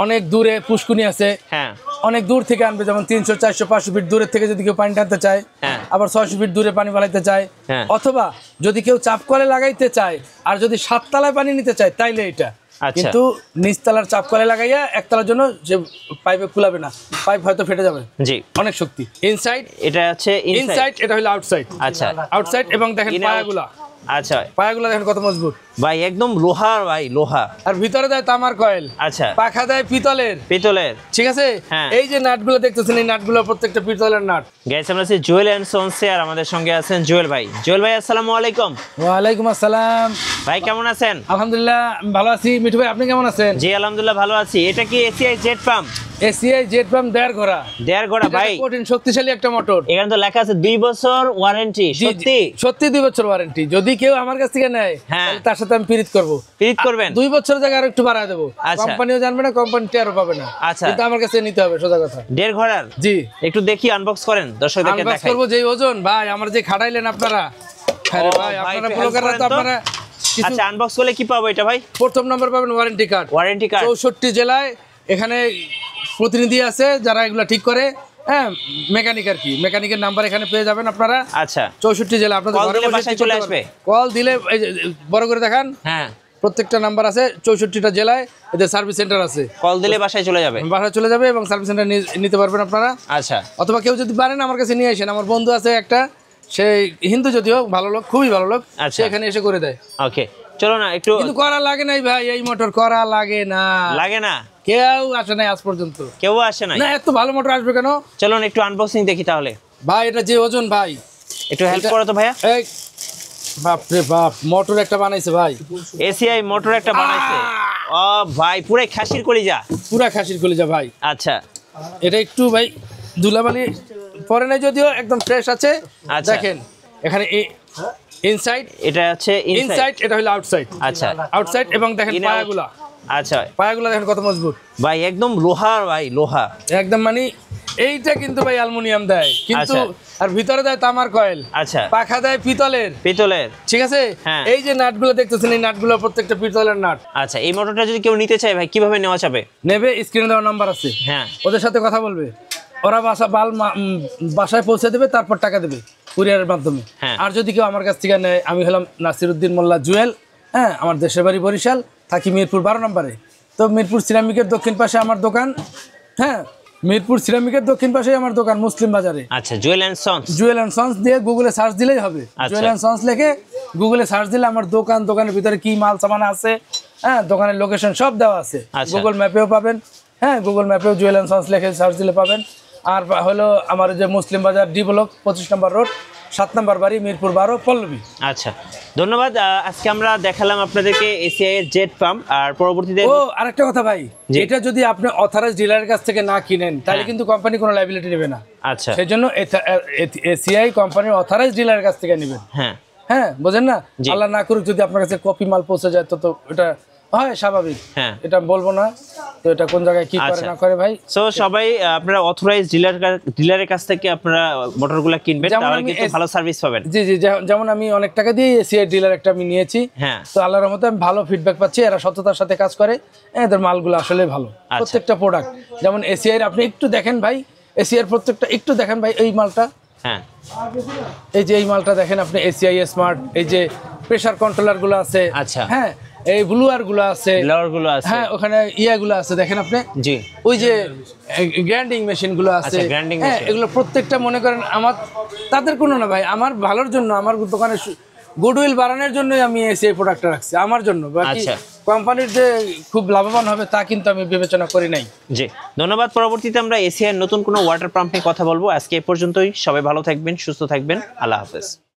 অনেক দূরে পুষ্কুনি আছে, হ্যাঁ অনেক দূর থেকে আনবে, যেমন 300 400 500 ফিট দূরের থেকে যদি কেউ পানি টানতে চায়, হ্যাঁ আবার 600 ফিট দূরে পানি বাড়াইতে চায়, হ্যাঁ। অথবা যদি কেউ চাপ কলে লাগাইতে চায় আর যদি 7 তলায় পানি নিতে চায় তাইলে এটা। আচ্ছা। কিন্তু নিচতলার চাপ কলে লাগাইয়া একতলার জন্য যে পাইপে খুলাবে না, পাইপ হয়তো ফেটে যাবে। জি, অনেক শক্তি। ইনসাইড, এটা আছে ইনসাইড, এটা হলো আউটসাইড। আচ্ছা, আউটসাইড। এবং দেখেন পায়াগুলা, আচ্ছা পায়াগুলা দেখেন কত মজবুত ভাই, একদম লোহা ভাই, লোহা। আর ভিতরে দেয় তামার কয়েল, আচ্ছা, পাখা দেয় পিতলের, পিতলের। ঠিক আছে। হ্যাঁ। এই যে নাটগুলো দেখতেছেন, এই নাটগুলো প্রত্যেকটা পিতলের নাট। গাইস, আমরা আছি জুয়েল এন্ড সন্স এর, আমাদের সঙ্গে আছেন জুয়েল ভাই। জুয়েল ভাই, আসসালামু আলাইকুম। ওয়ালাইকুম আসসালাম। ভাই কেমন আছেন? আলহামদুলিল্লাহ ভালো আছি। মিঠু ভাই আপনি কেমন আছেন? জি আলহামদুলিল্লাহ ভালো আছি। এটা কি ACI jet pump? ACI jet pump 1.5 ঘোড়া। 1.5 ঘোড়া ভাই, কঠিন শক্তিশালী একটা মোটর। এখানে তো লেখা আছে 2 বছর ওয়ারেন্টি। সত্যি? সত্যি 2 বছর ওয়ারেন্টি। যদি কেউ আমার কাছ থেকে নেয় তাহলে তার সাথে আমি পিরিত করব। পিরিত করবেন? 2 বছরের জায়গায় আরো একটু বাড়ায় দেব। আচ্ছা। কোম্পানিও জানবে না, কোম্পানি টেরও পাবে না। আচ্ছা। কিন্তু আমার কাছে নিতে হবে, সোজা কথা। 1.5 ঘোড়ার? জি। একটু দেখি, আনবক্স করেন, দর্শকদেরকে আনবক্স দেখাই। করব। যেই ওজন ভাই আমার যে খাড়াইলেন আপনারা, আরে ভাই আপনারা ব্লগাররা তো আপনারা। আচ্ছা, আনবক্স করলে কি পাবো এটা ভাই? প্রথম নাম্বার পাবেন ওয়ারেন্টি কার্ড। ওয়ারেন্টি কার্ড 64 জেলায় এখানে প্রতিনিধি আছে যারা এগুলো ঠিক করে। হ্যাঁ, মেকানিক আর কি, মেকানিকের নাম্বার এখানে পেয়ে যাবেন আপনারা। আচ্ছা, 64 জেলা আপনাদের কল ঘরে দিলে বসে বাসায় চলে আসবে? কল দিলে এই যে বড় করে দেখান। হ্যাঁ, প্রত্যেকটা নাম্বার আছে, 64টা জেলায় এদের সার্ভিস সেন্টার আছে। কল দিলে বাসায় চলে যাবে? বাসায় চলে যাবে এবং সার্ভিস সেন্টার নিতে পারবেন আপনারা। আচ্ছা। অথবা কেউ যদি পারেন আমার কাছে নিয়ে আসেন। আমার বন্ধু আছে একটা, সে হিন্দু যদিও, ভালো লোক, খুবই ভালো লোক, সে এখানে এসে করে দেয়। ওকে, চলো না একটু। কিন্তু করা লাগে নাই ভাই, এই মোটর করা লাগে না। লাগে না? কেউ আসে নাই আজ পর্যন্ত। কেউ আসে নাই? না, এত ভালো মোটর আসবে কেন? চলুন একটু আনবক্সিং দেখি তাহলে। ভাই এটা যে ওজন ভাই, একটু হেল্প করো তো ভাইয়া। এই বাপ রে বাপ, মোটর একটা বানাইছে ভাই। এসিআই মোটর একটা বানাইছে। ও ভাই, পুরো খাসির কলিজা। পুরা খাসির কলিজা ভাই। আচ্ছা। এটা একটু ভাই ধুলাবালি পরে নাই, যদিও একদম ফ্রেশ আছে। আচ্ছা। দেখেন এখানে ইনসাইড, এটা আছে ইনসাইড, এটা হলো আউটসাইড। আচ্ছা, আউটসাইড। এবং দেখেন পায়াগুলা, আচ্ছা পায়াগুলা দেখেন কত মজবুত ভাই, একদম লোহা ভাই, লোহা একদম। মানে এইটা কিন্তু ভাই অ্যালুমিনিয়াম দেয় কিন্তু, আর ভিতরে দেয় তামার কয়েল। আচ্ছা, পাখা দেয় পিতলের, পিতলের। ঠিক আছে। হ্যাঁ। এই যে নাটগুলো দেখতেছেন, এই নাটগুলো প্রত্যেকটা পিতলের নাট। আচ্ছা, এই মোটরটা যদি কেউ নিতে চায় ভাই, কিভাবে নেওয়া যাবে? নেবে, স্ক্রিনে দেওয়া নাম্বার আছে, হ্যাঁ, ওদের সাথে কথা বলবে, ওরা বাসায় পৌঁছে দেবে, তারপর টাকা দেবে কুরিয়ারের মাধ্যমে। হ্যাঁ। আর যদি কেউ আমার কাছ থেকে নেয়, আমি হলাম নাসিরউদ্দিন মোল্লা জুয়েল। হ্যাঁ, আমার দেশের বাড়ি বরিশাল, থাকি মিরপুর 12 নম্বরে। তো মিরপুর সিরামিকের দক্ষিণ পাশে আমার দোকান। হ্যাঁ, মিরপুর সিরামিকের দক্ষিণ পাশে আমার দোকান, মুসলিম বাজারে। আচ্ছা, Jewel and Sons. Jewel and Sons দিয়ে গুগলে সার্চ দিলেই হবে। আচ্ছা। জুয়েল এন্ড সন্স লিখে গুগলে সার্চ দিলে আমার দোকান, দোকানের ভিতরে কি মাল সামান আছে, হ্যাঁ, দোকানের লোকেশন সব দেওয়া আছে। আচ্ছা। গুগল ম্যাপেও পাবেন। হ্যাঁ, গুগল ম্যাপেও জুয়েল এন্ড সন্স লিখে সার্চ দিলে পাবেন। আর হলো আমার যে মুসলিম বাজার, ডি ব্লক 25 নম্বর রোড, 7 নম্বর বাড়ি, মিরপুর 12, পল্লবী। আচ্ছা, ধন্যবাদ। আজকে আমরা দেখালাম আপনাদেরকে এসিআই এর জেট পাম্প। আর পরবর্তীতে আরেকটা কথা ভাই, এটা যদি আপনি অথরাইজ ডিলারের কাছ থেকে না কিনেন তাহলে কিন্তু কোম্পানি কোনো লায়াবিলিটি নেবে না। আচ্ছা, সেই জন্য এসিআই কোম্পানির অথরাইজ ডিলারের কাছ থেকে নেবেন। হ্যাঁ হ্যাঁ, বোঝেন না? আল্লাহ না করুক যদি আপনার কাছে কপি মাল পৌঁছে যায় তো এটা হয় স্বাভাবিক। হ্যাঁ, এটা বলবো না তো এটা কোন জায়গায় কি করে না করে ভাই। সো সবাই আপনারা অথরাইজ ডিলারের কাছ থেকে আপনারা মোটরগুলো কিনবেন, তাহলে কিন্তু ভালো সার্ভিস পাবেন। জি জি, যেমন আমি অনেক টাকা দিয়ে এসিআই ডিলার একটা আমি নিয়েছি। হ্যাঁ, তো আল্লাহর রহমতে আমি ভালো ফিডব্যাক পাচ্ছি, এরা সততার সাথে কাজ করে, এদের মালগুলো আসলে ভালো। প্রত্যেকটা প্রোডাক্ট যেমন এসিআই আপনি একটু দেখেন ভাই, এসিআই প্রত্যেকটা একটু দেখেন ভাই, এই মালটা, হ্যাঁ, এই যে এই মালটা দেখেন আপনি, এসিআই স্মার্ট, এই যে প্রেসার কন্ট্রোলার গুলো আছে। আচ্ছা, হ্যাঁ, এই ব্লুয়ার গুলো আছে, গুলো আছে। হ্যাঁ, ওখানে ইয়াগুলো আছে দেখেন আপনি। জি, ওই যে গ্রাইন্ডিং মেশিন গুলো আছে। হ্যাঁ, এগুলো প্রত্যেকটা মনে করেন আমার, তাদের কোনো না ভাই, আমার ভালোর জন্য, আমার দোকানে গুডউইল বাড়ানোর জন্যই আমি এই প্রোডাক্টটা রাখছি, আমার জন্য। বাকি কোম্পানির যে খুব লাভবান হবে তা কিন্তু আমি বিবেচনা করি নাই। জি, ধন্যবাদ। পরবর্তীতে আমরা এসিআই নতুন কোনো ওয়াটার পাম্প নিয়ে কথা বলবো। আজকে এ পর্যন্তই। সবাই ভালো থাকবেন, সুস্থ থাকবেন। আল্লাহ হাফেজ।